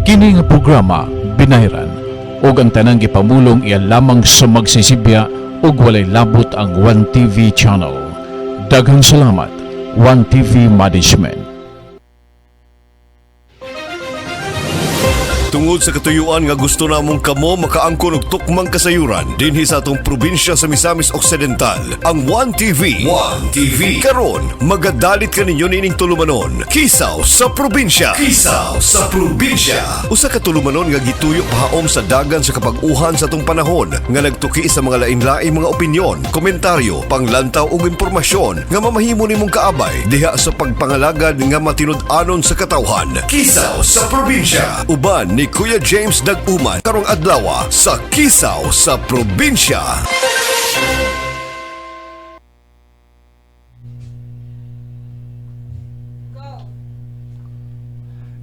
Kini nga programa binayran ug ang tanang gipamulong iya lamang sa magsisibya ug walay labot ang One TV channel. Daghang salamat One TV Management. Tungod sa katuyuan nga gusto namong kamo makaangkon og tukmang kasayuran dinhi sa atong probinsya sa Misamis Occidental, ang One TV. One TV karon magadalit kaninyo nining tulumanon. Kisaw sa probinsya. Kisaw sa probinsya. Usa ka tulumanon nga gituyo pahaom sa dagan sa kapag-uhan sa atong panahon nga nagtuki sa mga lain-laing mga opinyon, komentaryo, panglantaw ug impormasyon nga mamahimo nimong kaabay diha sa pagpangalagad nga matinud-anon sa katawhan. Kisaw sa probinsya. Uban ni Kuya James Dag-uman karong adlaw sa Kisaw sa Probinsya.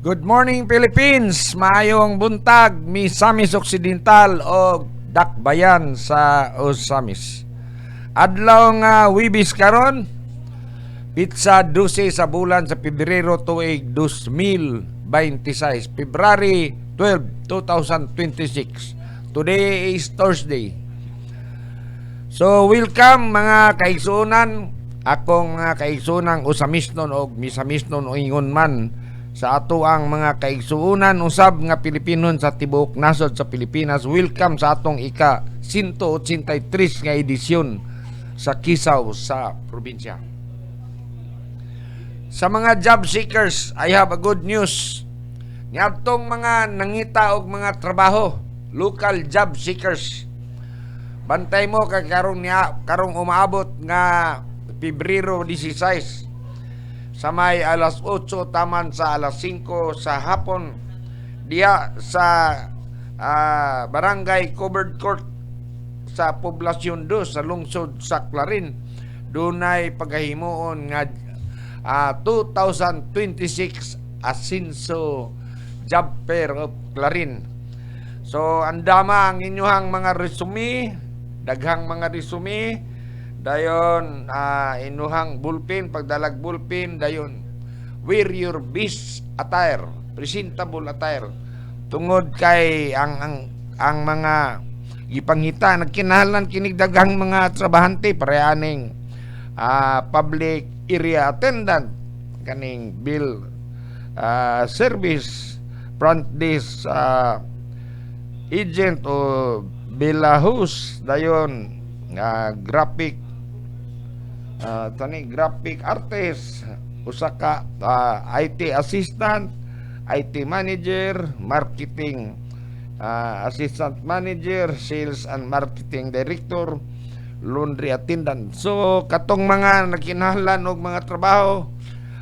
Good morning Philippines! Maayong buntag, Misamis Occidental o Dakbayan sa Osamis. Adlaw nga Wibis karon, Pitsa 12 sa bulan sa Pebrero tuig 2026, February 12, 2026. Today is Thursday. So, welcome mga kaigsunan. Akong mga kaigsunan usamisnon o misamisnon o ingon man sa ato ang mga kaigsunan usab nga Pilipinon sa tibuok nasod sa Pilipinas. Welcome sa atong ika 183 nga edisyon sa Kisaw sa Probinsya. Sa mga job seekers, I have a good news. Niadtong mga nangita og mga trabaho, local job seekers, bantay mo kay karong umaabot nga Pebrero 16 sa may alas 8 taman sa alas 5 sa hapon diya sa Barangay Covered Court sa Poblasyon 2 sa lungsod sa Clarin. Dunay pagahimoon nga 2026 Asinso Job Fair of Clarin. So andama ang inyong mga resume, daghang mga resume, dayon inuhang bullpen, pagdalag bullpen, dayon wear your best attire, presentable attire. Tungod kay ang mga gipangita nagkinahanglan kinig daghang mga trabahante parehaning public area attendant, kaning bill service, front desk agent o bilahus, dayon graphic graphic artist, usa ka IT assistant, IT manager, marketing assistant manager, sales and marketing director, laundry attendant. So katong mga nagkinahanglan og mga trabaho,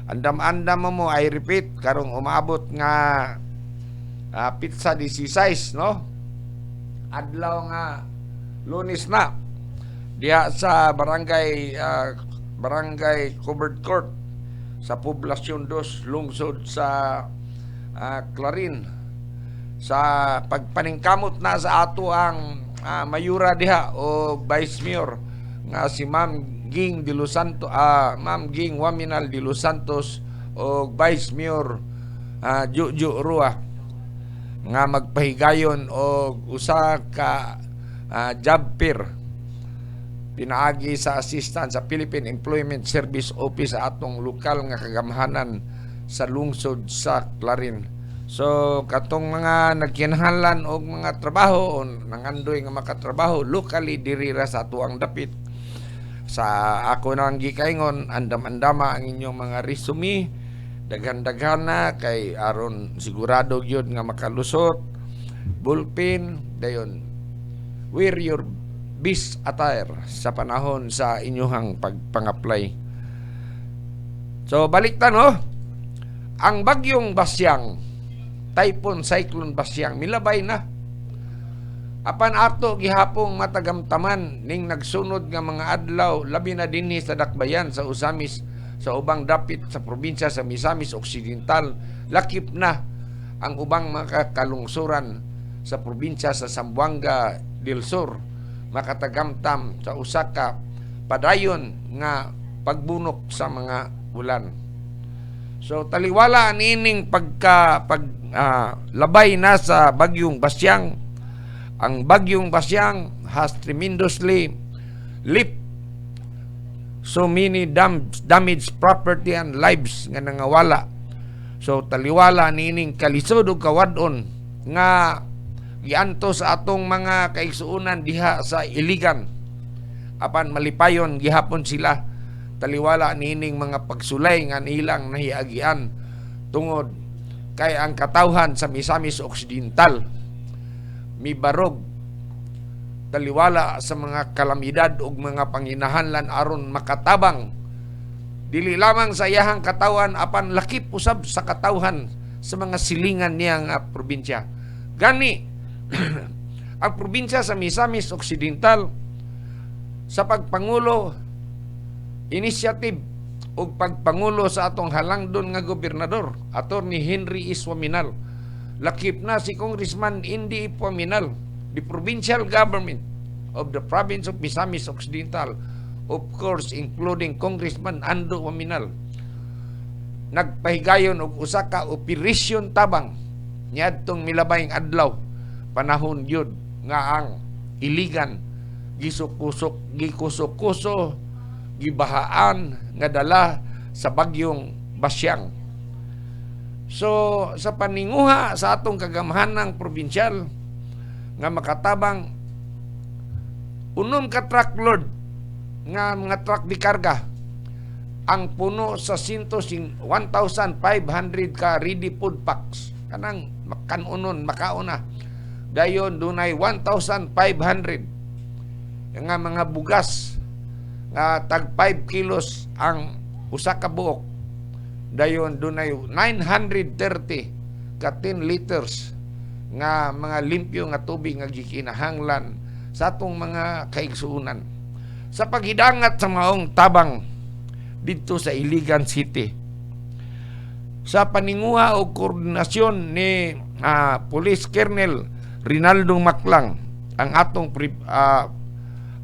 andam-andam mo, I repeat, karong umabot nga Pitsa 16, no? Adlaw nga Lunes na diha sa barangay Covered Court sa Poblasyon 2 lungsod sa Clarin. Sa pagpaningkamot na sa ato ang mayura diha o Vice Mayor nga si Ma'am Ging de Los Santos, Ma'am Ging Waminal de Los Santos o Vice Mayor Juju Rua nga magpahigayon og usa ka job fair pinaagi sa assistant sa Philippine Employment Service Office sa atong lokal nga kagamhanan sa lungsod sa Clarin. So katong mga nagkinahanglan og mga trabaho o nangandoy nga makatrabaho locally diri ra sa atuang dapit, sa ako nang gikaingon, andam-andama ang inyong mga resume, daghan-daghan na kay aron sigurado gyud nga makalusot. Bullpen, dayon wear your best attire sa panahon sa inyong pag-apply. So baliktan, no? Ang bagyong Basyang, Typhoon Cyclone Basyang, milabay na. Apan ato gihapong matagamtaman ning nagsunod nga mga adlaw, labi na dinhi sa Dakbayan sa Osamis, sa ubang dapit sa probinsya sa Misamis Occidental, lakip na ang ubang mga kalungsuran sa probinsya sa Zamboanga del Sur, makatagamtam sa usa ka padayon nga pagbunok sa mga ulan. So taliwala nining labay na sa bagyong Basyang. Ang bagyong Basyang has tremendously left so many damaged property and lives nga nangawala. So taliwala nining kalisod ug kawadon nga gianto sa atong mga kaigsuonan diha sa Iligan. Apan malipayon gihapon sila. Taliwala nining mga pagsulay nga nilang nahiagian tungod kay ang katawhan sa Misamis Occidental mibarog. Taliwala sa mga kalamidad ug mga panginahanlan aron makatabang dili lamang sa iyahang katawan apan lakip usab sa katawhan sa mga silingan niyang probinsya. Gani ang probinsya sa Misamis Occidental sa pagpangulo initiative o pagpangulo sa atong halangdon nga gobernador Attorney Henry Iswaminal, lakip na si Congressman Indy Iswaminal, the provincial government of the province of Misamis Occidental, of course including Congressman Ando Waminal, nagpahigayon og usa ka operasyon tabang niadtong milabayng adlaw panahon yun nga ang Iligan gikusok-kuso gibahaan nga dala sa bagyong Basyang. So sa paninguha sa atong kagamhanang probinsyal nga makatabang unom ka truckload nga mga truck di karga ang puno sa 1,500 ka ready food packs kanang makanunon makauna dayon dunay 1,500 nga mga bugas nga tag 5 kilos ang usa ka buok. Dayon dunay 930 ka 10 liters nga mga limpyo nga tubig nga gikinahanglan sa atong mga kaigsuonan. Sa paghidangat sa maong tabang didto sa Iligan City. Sa paninguha o koordinasyon ni Police Colonel Rinaldo Maclang, ang atong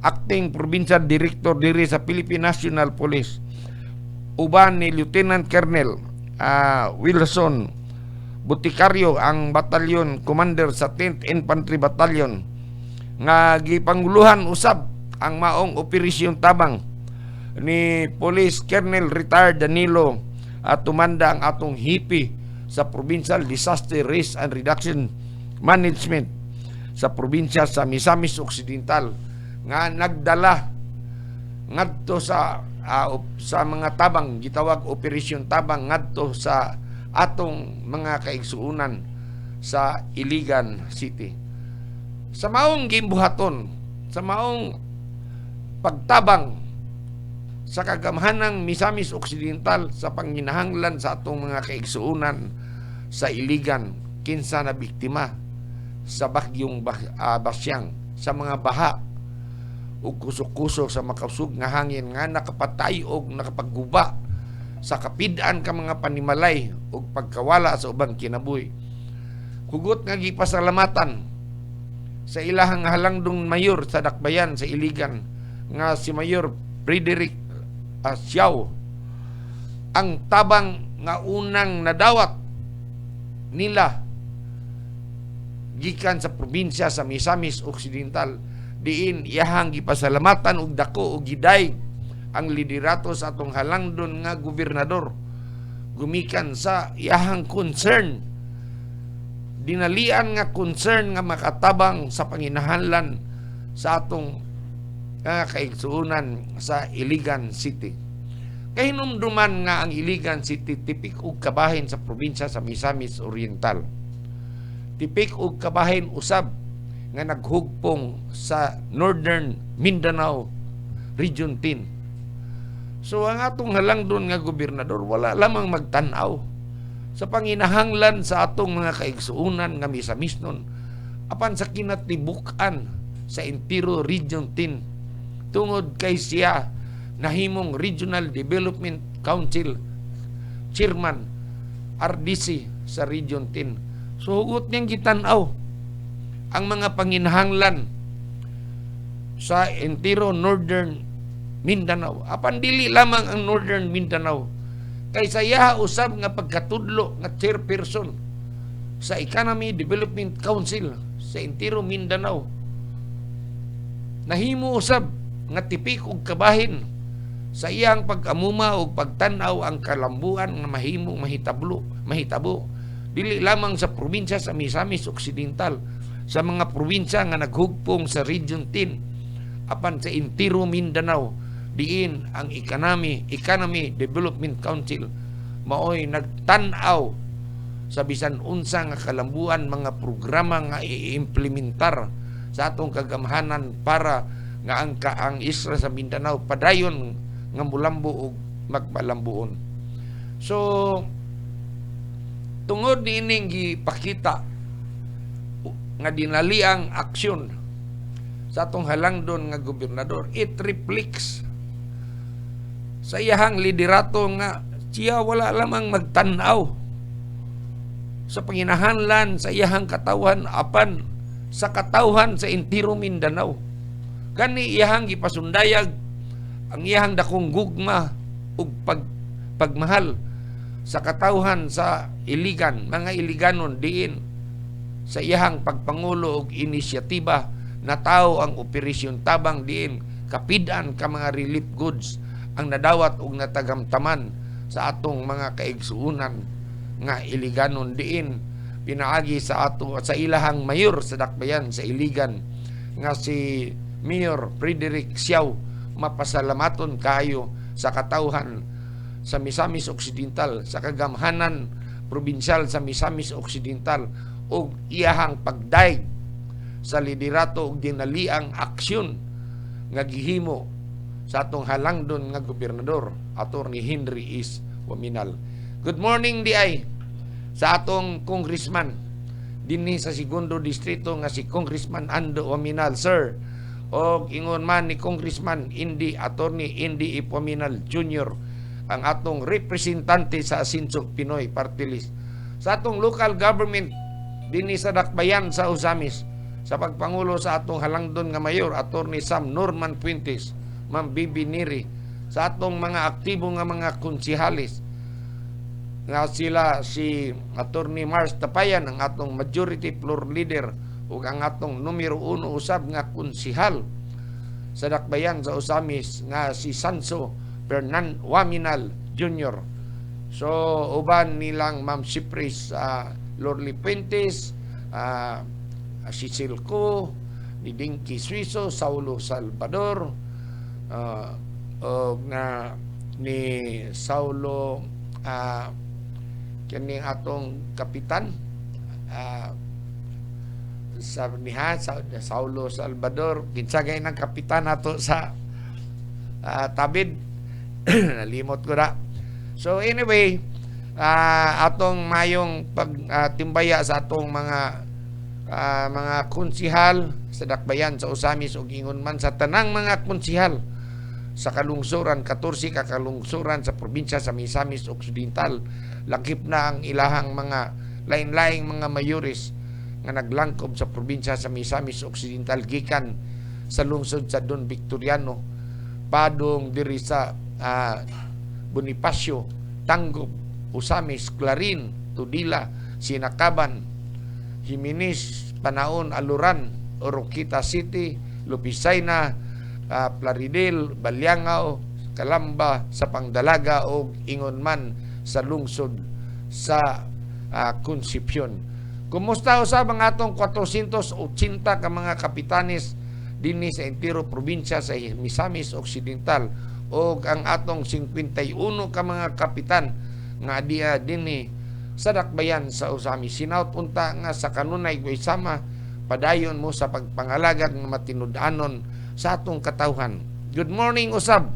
acting provincial director diri sa Philippine National Police, uban ni Lieutenant Colonel Wilson Buticario, ang batalyon commander sa 10th Infantry Battalion, nga gipanguluhan usab ang maong operasyon tabang ni Police Colonel Retired Danilo at tumanda ang atong hipi sa Provincial Disaster Risk and Reduction Management sa probinsya sa Misamis Occidental, nga nagdala ngadto sa mga tabang gitawag operasyon tabang ngadto sa atong mga kaigsuonan sa Iligan City. Sa maong gimbuhaton, sa maong pagtabang sa kagamhanang Misamis Occidental sa panginahanglan sa atong mga kaigsuonan sa Iligan, kinsa na biktima sa bagyong Basyang, sa mga baha ug kusok-kusok sa makasug nga hangin nga nakapatay og nakapagguba sa kapid-an ka mga panimalay ug pagkawala sa ubang kinabuhi. Hugot nga gipasalamatan sa ilahang halangdong mayor sa Dakbayan sa Iligan nga si Mayor Frederick Siao, ang tabang nga unang nadawat nila gikan sa probinsya sa Misamis Occidental, diin iyahang gipasalamatan og dako og giday ang liderato sa atong halangdon nga gobernador gumikan sa iyahang concern, dinalian nga concern nga makatabang sa panginahanglan sa atong kaigsuonan sa Iligan City. Kahinumduman nga ang Iligan City tipik og kabahin sa probinsya sa Misamis Oriental. Tipik og kabahin usab nga naghugpong sa Northern Mindanao Region 10. So ang atong halangdon nga gobernador wala lamang magtan-aw sa panginahanglan sa atong mga kaigsuonan nga misamisnon apan sa kinatibuk-an sa Entero Region 10 tungod kay siya nahimong Regional Development Council Chairman RDC sa Region 10. So hugot niyang gitan-aw ang mga panginahanglan sa entero Northern Mindanao. Apan dili lamang ang Northern Mindanao, kay saya usab nga pagkatudlo nga chairperson sa Economy Development Council sa entero Mindanao. Nahimo usab nga tipik og kabahin sa iyang pag-amuma o pagtanaw ang kalambuan nga mahimong mahitabo dili lamang sa probinsya sa Misamis Occidental, sa mga probinsya nga naghugpong sa Region 10 apan sa entero Mindanao, diin ang Economy Development Council maoy nagtan-aw sa bisan unsa nga kalambuan mga programa nga i-implementar sa atong kagamhanan para nga ang isla sa Mindanao padayon nga mulambo og magpalambuon. So tungod niining gipakita nga dinaliang aksyon sa atong halangdon nga gobernador, it reflects sa iyahang liderato nga siya wala lamang magtan-aw sa panginahanglan sa iyahang katawan apan sa katawhan sa entero Mindanao. Kani iyahang gipasundayag ang iyahang dakong gugma ug pagmahal sa katawhan sa Iligan, mga Iliganon diin sa iyahang pagpangulo og inisyatiba na tao ang Operasyon Tabang diin kapidan ka mga relief goods ang nadawat og natagamtaman sa atong mga kaigsuunan nga Iliganon diin pinaagi sa ato sa ilahang mayor sa Dakbayan sa Iligan nga si Mayor Frederick Siao. Mapasalamaton kayo sa katawhan sa Misamis Occidental, sa kagamhanan probinsyal sa Misamis Occidental og iyahang pagdaig sa liderato og dinaliang aksyon nga gihimo sa atong halangdon nga gobernador Attorney Henry S. Waminal. Good morning DI sa atong congressman dinhi sa segundo distrito nga si Congressman Ando Waminal, sir. O ingon man ni Congressman Attorney Indy Waminal Jr. ang atong representante sa Asinsog Pinoy Party List sa atong local government dinhi sa Dakbayan sa Usamis sa pagpangulo sa atong halangdon nga mayor Attorney Sam Norman Fuentes, Ma'am Bibi Neri, sa atong mga aktibo nga mga konsihalis nga sila si Attorney Mars Tapayan, ang atong majority floor leader ug ang atong numero 1 usab nga konsihal sa Dakbayan sa Usamis nga si Sanso Fernan Waminal Jr. So uban nilang Ma'am Cypris Lorly Fuentes, si Silco, ni Dinky Suiso, Saulo Salvador, ni Saulo kini atong kapitan sa niha Saulo Salvador, kinsagay ng kapitan nato sa tabid nalimot ko na. So anyway, atong mayong pagtimbaya sa atong mga konsihal sa Dakbayan sa Usamis ug ingon man sa tanang mga konsihal sa kalungsuran 14 ka kalungsuran sa probinsya sa Misamis Occidental, lakip na ang ilahang mga lain-laing mga mayores nga naglangkob sa probinsya sa Misamis Occidental gikan sa lungsod sa Don Victoriano padung diri sa Bonifacio, Tanggob, Usamis, Clarin, Tudila, Sinakaban, Jimenez, Panaon, Aluran, Oroquita City, Lupisaina, Plaridel, Balyangao, Kalamba, sa Pangdalaga o ingon man sa lungsod sa Concepcion. Kumusta usab ang atong 480 ka mga kapitanes dinhi sa entero probinsya sa Misamis Occidental o ang atong 51 ka mga kapitan nga diya dinhi sa Dakbayan sa Usamis. Sinaut punta nga sa kanunay ko isama padayon mo sa pagpangalagad nga matinud-anon sa atong katawhan. Good morning usab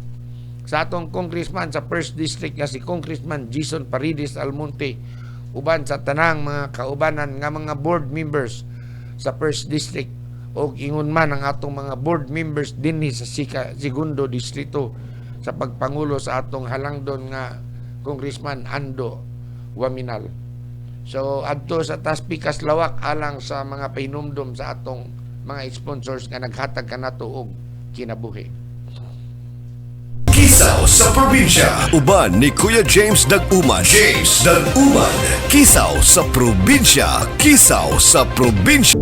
sa atong congressman sa 1st District nga si Congressman Jason Paredes Almonte, uban sa tanang mga kaubanan nga mga board members sa 1st District o ingon man ang atong mga board members dinhi sa segundo distrito sa pagpangulo sa atong halangdon nga Congressman Ando Waminal. So adto sa Taspikas Lawak alang sa mga pahinumdom sa atong mga sponsors nga naghatag kanato og kinabuhi. Kisaw sa probinsya. Uban ni Kuya James Dag-uman. James Dag-uman. Kisaw sa probinsya. Kisaw sa probinsya.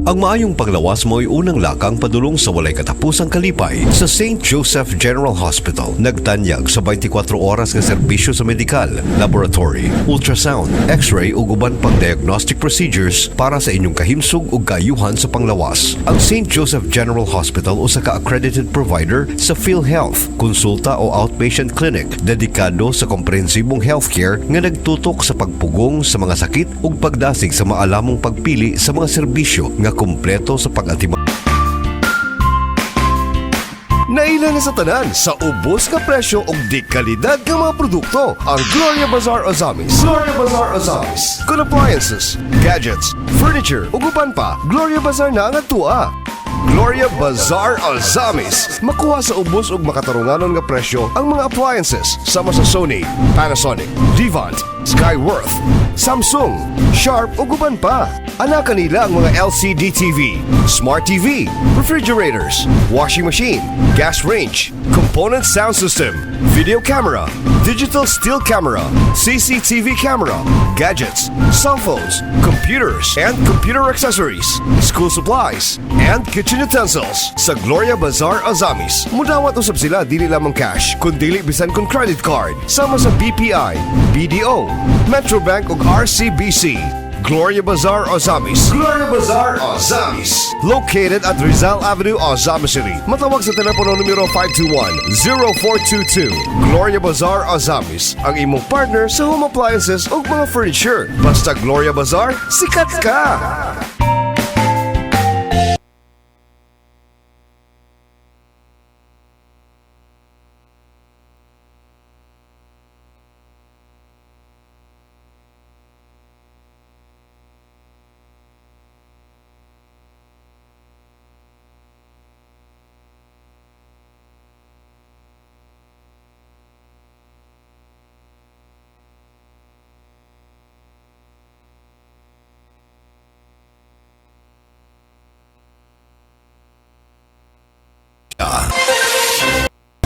Ang maayong panglawas mo ay unang lakang padulong sa walay katapusang kalipay sa St. Joseph General Hospital. Nagtanyag sa 24 oras nga serbisyo sa medikal, laboratory, ultrasound, x-ray ug uban pang diagnostic procedures para sa inyong kahimsog ug kaayuhan sa panglawas. Ang St. Joseph General Hospital usa ka accredited provider sa PhilHealth, konsulta o outpatient clinic dedikado sa komprehensibong healthcare nga nagtutok sa pagpugong sa mga sakit ug pagdasig sa maalamong pagpili sa mga serbisyo nga kumpleto sa pag-atima. Naila na sa tanan sa ubos nga presyo ug di kalidad nga mga produkto ang Gloria Bazaar Ozamis. Gloria Bazaar Ozamis. Good appliances, gadgets, furniture ug uban pa. Gloria Bazaar na nga tuwa. Gloria Bazaar Ozamis. Makuha sa ubos ug makatarunganon nga presyo ang mga appliances sama sa Sony, Panasonic, Devant, Skyworth, Samsung, Sharp ug uban pa. Ana kanila ang mga LCD TV, Smart TV, refrigerators, washing machine, gas range, component sound system, video camera, digital still camera, CCTV camera, gadgets, cell phones, computers and computer accessories, school supplies, and kitchen utensils. Sa Gloria Bazaar Ozamis, mudawat usab sila dili lamang cash, kundi bisan kun credit card sama sa BPI, BDO, Metrobank ug RCBC. Gloria Bazaar Ozamis. Gloria Bazaar Ozamis. Located at Rizal Avenue, Ozamis City. Matawag sa telepono numero 521-0422. Gloria Bazaar Ozamis. Ang imong partner sa home appliances o mga furniture. Basta Gloria Bazaar, sikat ka!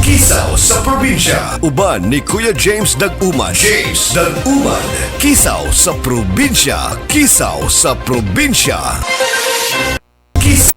Kisaw sa probinsya. Uban ni Kuya James Dag-uman. James Dag-uman. Kisaw sa probinsya. Kisaw sa probinsya. Kisaw.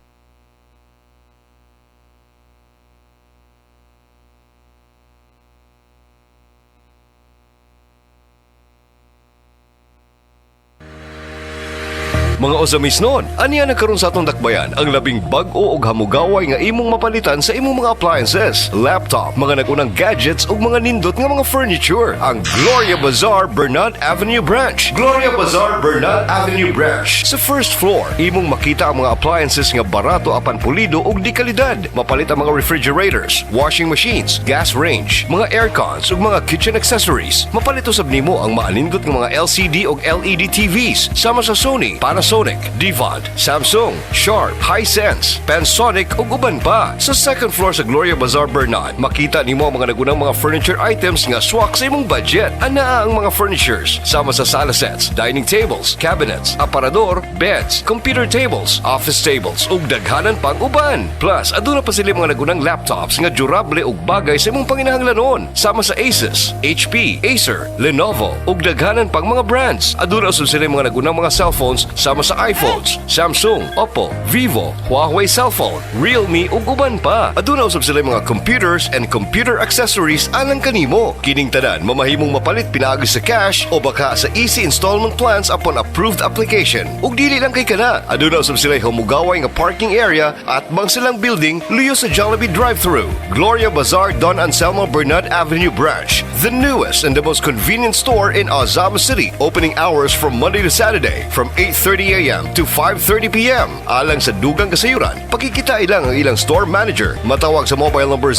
Mga Ozamis noon, aniya nagkaroon sa atong dakbayan ang labing bag-o ug hamugaway nga imong mapalitan sa imong mga appliances, laptop, mga nagunang gadgets ug mga nindot nga mga furniture. Ang Gloria Bazaar Bernat Avenue Branch. Gloria Bazaar Bernat Avenue Branch. Sa first floor, imong makita ang mga appliances nga barato apan pulido ug di kalidad. Mapalit ang mga refrigerators, washing machines, gas range, mga aircons ug mga kitchen accessories. Mapalit usab nimo ang maalindot nga mga LCD ug LED TVs sama sa Sony, Panasonic, Devant, Samsung, Sharp, Hisense, Panasonic ug uban pa. Sa second floor sa Gloria Bazaar Bernat, makita nimo ang mga nagunang mga furniture items nga swak sa imong budget. Anaa ang mga furnitures sama sa sala sets, dining tables, cabinets, aparador, beds, computer tables, office tables ug daghanan pang uban. Plus, aduna pa sila mga nagunang laptops nga durable ug bagay sa imong panginahanglanon sama sa Asus, HP, Acer, Lenovo ug daghanan pang mga brands. Aduna usab sila mga nagunang mga cellphones sama sa iPhones, Samsung, Oppo, Vivo, Huawei cellphone, Realme ug uban pa. Aduna usab sila mga computers and computer accessories alang kanimo. Kining tanan mamahimong mapalit pinaagi sa cash o baka sa easy installment plans upon approved application. Ug dili lang kay kana, aduna usab sila humugaway nga parking area at bang silang building luyo sa Jollibee drive-thru. Gloria Bazaar Don Anselmo Bernat Avenue Branch, the newest and the most convenient store in Ozamis City. Opening hours from Monday to Saturday from 8:30 a.m. to 5:30 p.m. Alang sa dugang kasayuran, pakikita ilang ang ilang store manager. Matawag sa mobile number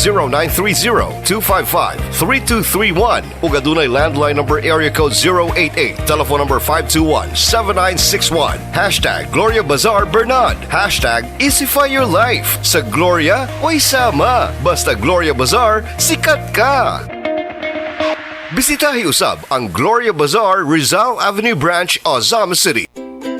0930-255-3231 ug adunay landline number area code 088, telephone number 521-7961. Hashtag Gloria Bazaar Bernat. Hashtag Easify Your Life. Sa Gloria, way sama. Basta Gloria Bazaar, sikat ka! Bisitahi usab ang Gloria Bazaar Rizal Avenue Branch, Ozamis City.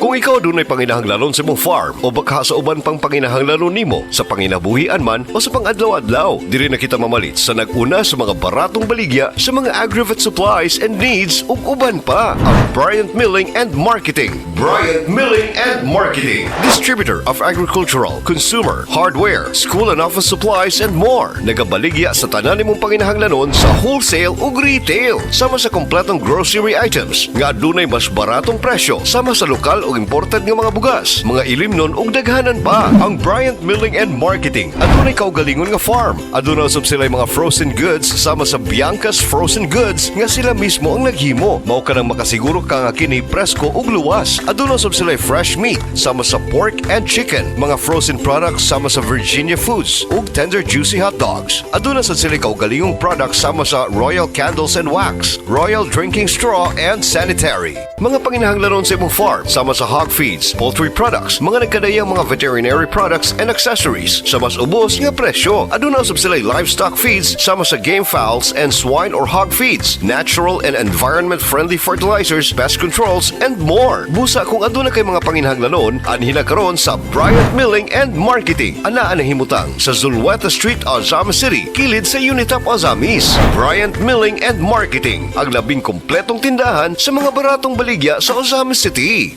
Kung ikaw dunay panginahanglanon sa imong farm o baka sa uban pang panginahanglanon nimo sa panginabuhian man o sa pangadlaw-adlaw, diri na kita mamalit sa nag-una sa mga baratong baligya sa mga agri-vet supplies and needs ug uban pa. Ang Bryant Milling and Marketing. Bryant Milling and Marketing. Distributor of agricultural, consumer, hardware, school and office supplies and more. Nagabaligya sa tanan nimong panginahanglanon sa wholesale ug retail. Sama sa kompletong grocery items nga adunay mas baratong presyo sama sa lokal o imported nga mga bugas, mga ilimnon ug daghanan pa. Ang Bryant Milling and Marketing adunay kaugalingon nga farm. Aduna usab sila mga frozen goods sama sa Bianca's Frozen Goods nga sila mismo ang naghimo. Mao ka nang makasiguro ka nga kini presko ug luwas. Aduna usab sila fresh meat sama sa pork and chicken, mga frozen products sama sa Virginia Foods ug tender juicy hot dogs. Aduna sa sila kaugalingong products sama sa Royal Candles and Wax, Royal Drinking Straw and Sanitary. Mga panginahanglanon sa imong farm sama sa hog feeds, poultry products, mga nagkadayang mga veterinary products and accessories sa mas ubos nga presyo. Aduna usab sila livestock feeds sama sa game fowls and swine or hog feeds, natural and environment-friendly fertilizers, pest controls, and more. Busa kung aduna kay mga panginahanglanon, anhin na karon sa Bryant Milling and Marketing. Anaan na himutang sa Zulueta Street, Ozama City, kilid sa Unitap Ozamis. Bryant Milling and Marketing, ang labing kompletong tindahan sa mga baratong baligya sa Ozamis City.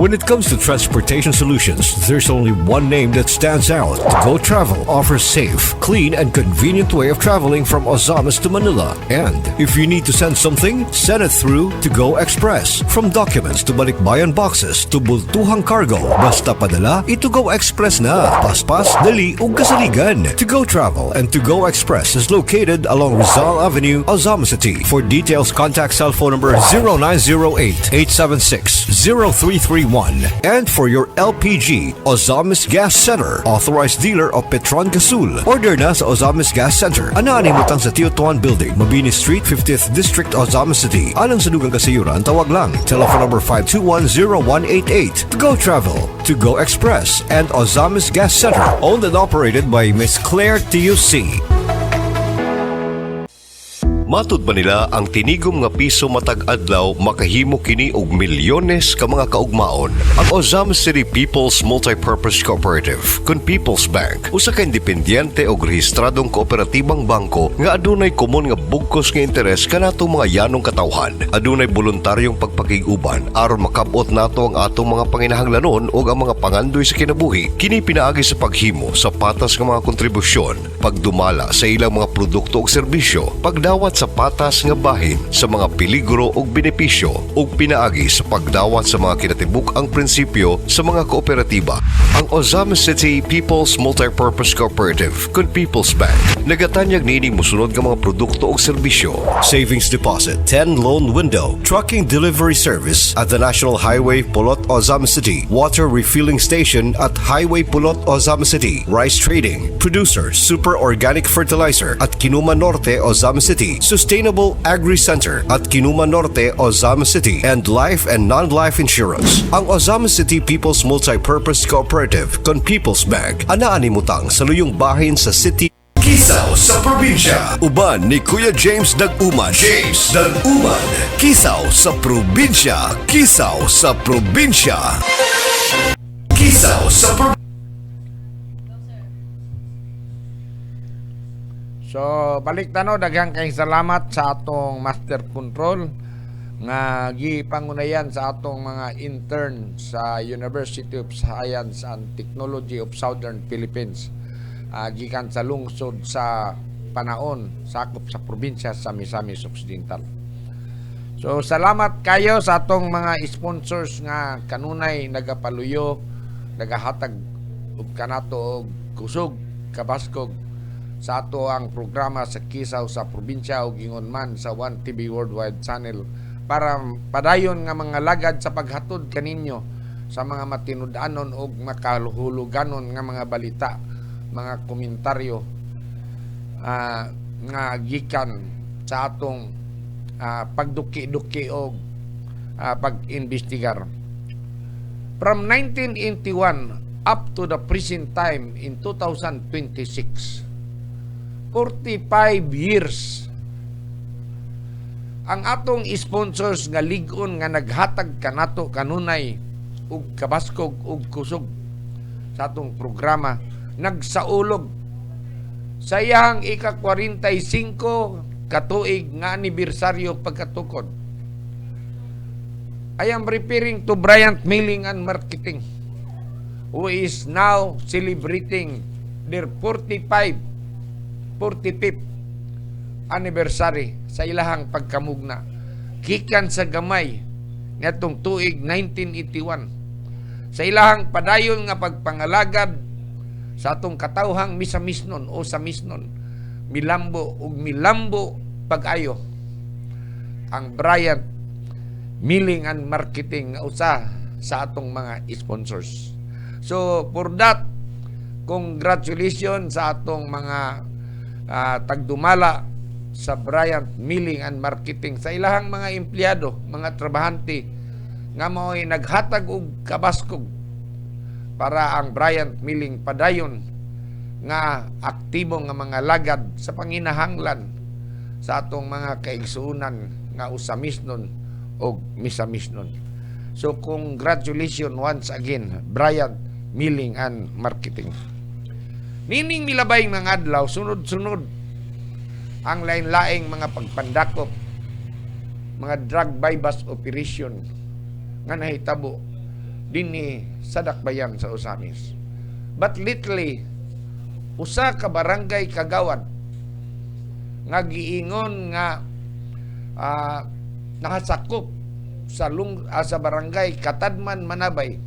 When it comes to transportation solutions, there's only one name that stands out. Go Travel offers safe, clean, and convenient way of traveling from Ozamis to Manila. And if you need to send something, send it through To Go Express. From documents to balikbayan boxes to bultuhang cargo, basta padala, To Go Express na. Paspas, dali, ug kasaligan. To Go Travel and To Go Express is located along Rizal Avenue, Ozamis City. For details, contact cell phone number 0908-876-0331. And for your LPG, Ozamis Gas Center, authorized dealer of Petron Gasul. Order na sa Ozamis Gas Center. Anaan himutang sa Teotuan Building, Mabini Street, 50th District, Ozamis City. Alang sa dugang kasayuran, tawag lang. Telephone number 521-0188. To Go Travel, To Go Express, and Ozamis Gas Center. Owned and operated by Miss Claire TUC. Matud ba nila ang tinigom nga piso matag adlaw makahimo kini og milyones ka mga kaugmaon? Ang Ozamis City People's Multipurpose Cooperative, kun People's Bank, usa ka independyente og rehistradong kooperatibang bangko nga adunay komon nga bugkos nga interes kanatong mga yanong katawhan. Adunay voluntaryong pagpakig-uban aron makabot nato ang atong mga panginahanglanon ug ang mga pangandoy sa kinabuhi. Kini pinaagi sa paghimo sa patas nga mga kontribusyon, pagdumala sa ilang mga produkto ug serbisyo, pagdawat sa patas nga bahin sa mga peligro ug benepisyo ug pinaagi sa pagdawat sa mga kinatibuk ang prinsipyo sa mga kooperatiba. Ang Ozamis City People's Multipurpose Cooperative, kun People's Bank, nagatanyag nining musunod nga mga produkto ug serbisyo: savings deposit, 10 loan window, trucking delivery service at the National Highway Pulot, Ozamis City, water refilling station at Highway Pulot, Ozamis City, rice trading, producer super organic fertilizer at Kinuma Norte, Ozamis City, Sustainable Agri Center at Kinuma Norte, Ozamis City, and life and non-life insurance. Ang Ozamis City People's Multipurpose Cooperative, kon People's Bank, anaan himutang sa luyong bahin sa city. Kisaw sa probinsya. Uban ni Kuya James Dag-uman. James Dag-uman. Kisaw sa probinsya. Kisaw sa probinsya. Kisaw sa probinsya. So, balik tano, daghang kay salamat sa atong Master Control nga gipangunayan sa atong mga intern sa University of Science and Technology of Southern Philippines. Gikan sa lungsod sa Panaon, sakop sa probinsya sa Misamis Occidental. So, salamat kayo sa atong mga sponsors nga kanunay nagapaluyo, nagahatag ug kanato og kusog, kabaskog sa ato ang programa sa Kisaw sa probinsya ug ingon man sa 1TV Worldwide Channel para padayon nga mga lagad sa paghatod kaninyo sa mga matinud-anon ug makaluhuluganon nga mga balita, mga komentaryo nga gikan sa atong pagduki-duki o pag-investigar. From 1981 up to the present time in 2026, 45 years ang atong sponsors nga ligon nga naghatag kanato kanunay ug kabaskog ug kusog sa atong programa nagsaulog sa iyang ika-45 katuig nga anibersaryo pagkatukod. I am referring to Bryant Milling and Marketing, who is now celebrating their 45th anniversary sa ilahang pagkamugna. Gikan sa gamay nitong tuig 1981 sa ilahang padayon nga pagpangalagad sa atong katawhang misamisnon o samisnon, milambo ug milambo pag-ayo ang Bryant Milling and Marketing nga usa sa atong mga sponsors. So for that, congratulations sa atong mga tagdumala sa Bryant Milling and Marketing, sa ilahang mga empleyado, mga trabahante nga mao'y naghatag og kabaskog para ang Bryant Milling padayon nga aktibo nga mga lagad sa panginahanglan sa atong mga kaigsuunan nga usamisnon o misamisnon. So congratulations once again, Bryant Milling and Marketing. Nining milabay mga adlaw, sunod-sunod ang lain-laing mga pagpandakop, mga drug bypass operation nga nahitabo dinhi sa dakbayan sa Osamis. But lately, usa ka barangay kagawad nga giingon nga nakasakop sa barangay Katadman, Manabay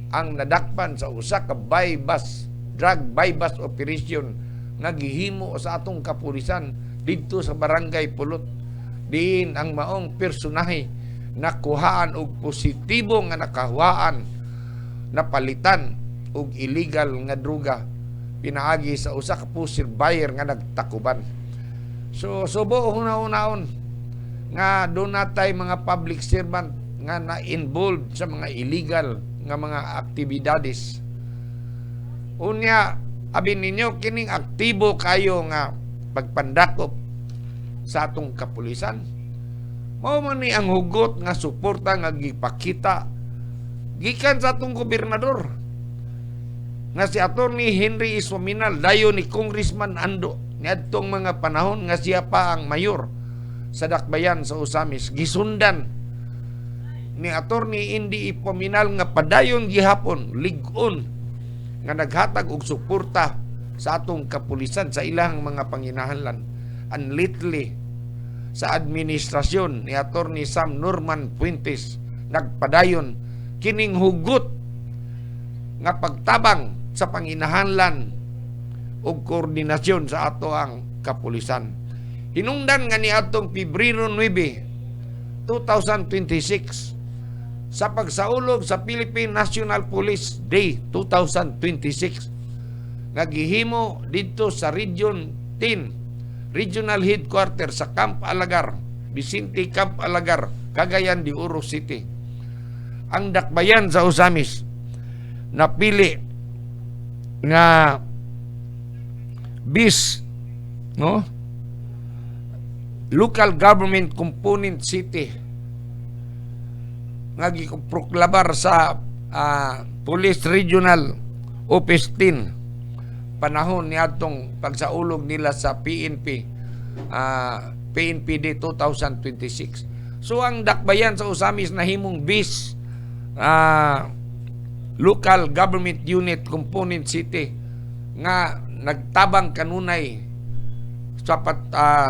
ang nadakpan sa usa ka drug bypass operation nga gihimo sa atong kapulisan didto sa barangay Pulot. Diin ang maong personahe nakuhaan og positibo nga nakahuaan napalitan og illegal nga droga pinaagi sa usa ka pusir buyer nga nagtakuban. So subo una-unaon nga doon natay mga public servant nga na-involved sa mga illegal nga mga aktibidades. Unya, abin ninyo, kining aktibo kayo nga pagpandakop sa atong kapulisan. Mao man ni ang hugot nga suporta nga gipakita gikan sa atong gobernador nga si Attorney Henry Iswaminal, dayon ni Congressman Ando niadtong mga panahon nga siya pa ang mayor sa dakbayan sa Osamis. Gisundan ni Attorney Indy Iswaminal nga padayon gihapon ligon nga naghatag og suporta sa atong kapulisan sa ilang mga panginahanglan. And lately, sa administrasyon ni Attorney Sam Norman Fuentes, nagpadayon kining hugot nga pagtabang sa panginahanglan o koordinasyon sa ato ang kapulisan. Hinungdan nga ni atong Pebrero 9, 2026 sa pagsaulog sa Philippine National Police Day 2026 nga gihimo dito sa Region 10 Regional Headquarters sa Camp Alagar, Vicente Camp Alagar, Cagayan de Oro City. Ang dakbayan sa Osamis napili nga BIS, no? Local Government Component City nga giproklabar sa Police Regional Office 10 panahon ni atong pagsaulog nila sa PNPD 2026. So ang dakbayan sa Osamis nahimong BIS, Local Government Unit Component City, nga nagtabang kanunay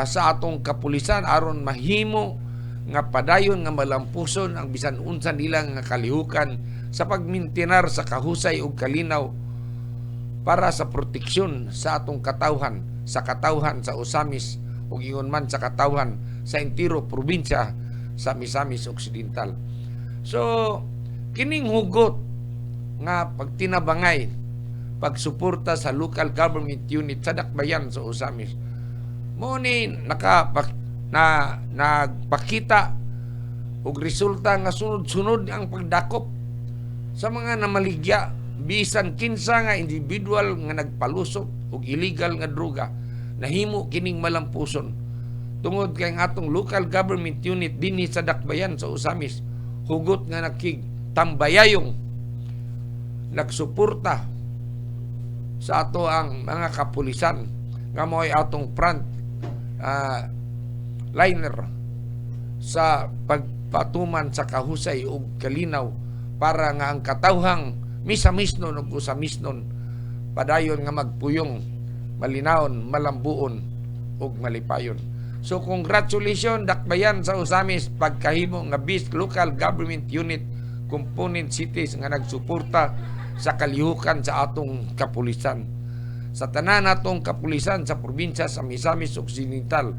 sa atong kapulisan aron mahimo nga padayon nga malampuson ang bisan unsa nila nga kalihukan sa pagmintinar sa kahusay ug kalinaw para sa proteksyon sa atong katawhan, sa katawhan sa Osamis ug ingon man sa katawhan sa entero probinsya sa Misamis Occidental. So kining hugot nga pagtinabangay, pagsuporta sa local government unit sa dakbayan sa Osamis, mo ni nagpakita og resulta nga sunod-sunod ang pagdakop sa mga namaligya bisan kinsa nga individual nga nagpalusot og illegal nga droga, nahimo kining malampuson tungod kay ang atong local government unit dinhi sa Dakbayan sa Usamis hugot nga tambayayong nagsuporta sa ato ang mga kapulisan nga mo'y atong front liner sa pagpatuman sa kahusay ug kalinaw para nga ang katawhang misamisnon ug usamisnon padayon nga magpuyong, malinawon, malambuon ug malipayon. So congratulations Dakbayan sa Usamis pagkahimo nga best local government unit component cities nga nagsuporta sa kalihukan sa atong kapulisan. Sa tanan natong kapulisan sa probinsya sa Misamis Occidental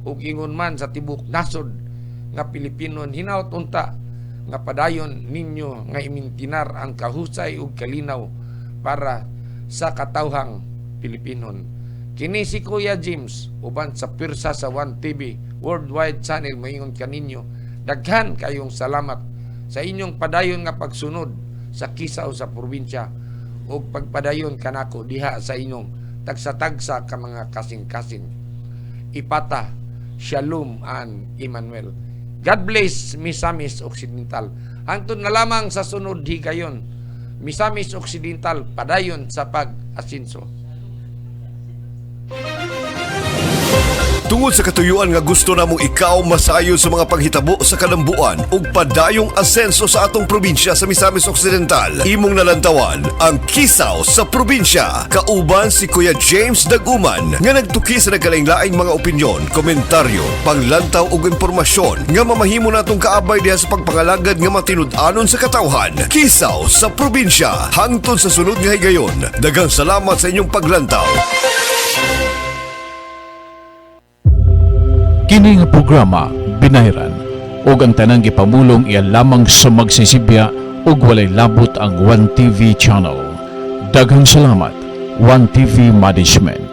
ug ingon man sa tibok nasod nga Pilipino hinaut unta nga padayon ninyo nga imintinar ang kahusay ug kalinaw para sa katawhang Pilipinon. Kini si Kuya James uban sa pirsa sa 1TV Worldwide Channel moingon kaninyo daghan kayong salamat sa inyong padayon nga pagsunod sa kisaw sa probinsya o pagpadayon kanako diha sa inyong tagsa-tagsa ka mga kasing-kasing. Ipata, Shalom and Emmanuel. God bless Misamis Occidental. Hangtod na lamang sa sunod higayon, Misamis Occidental padayon sa pag-asinso. Tungod sa katuyuan nga gusto namong ikaw masayon sa mga panghitabo sa kalambuan ug padayong asenso sa atong probinsya sa Misamis Occidental, imong nalantawan ang Kisaw sa Probinsya. Kauban si Kuya James Daguman nga nagtuki sa nagkalain-laing mga opinyon, komentaryo, panglantaw ug impormasyon nga mamahimo natong kaabay diha sa pagpangalagad nga matinud-anon sa katawhan. Kisaw sa Probinsya hangtod sa sunod nga higayon. Daghang salamat sa inyong paglantaw. Kini nga programa binayran ug ang tanang gipamulong iya lamang sa magsisibya ug walay labot ang 1TV channel. Daghang salamat 1TV Management.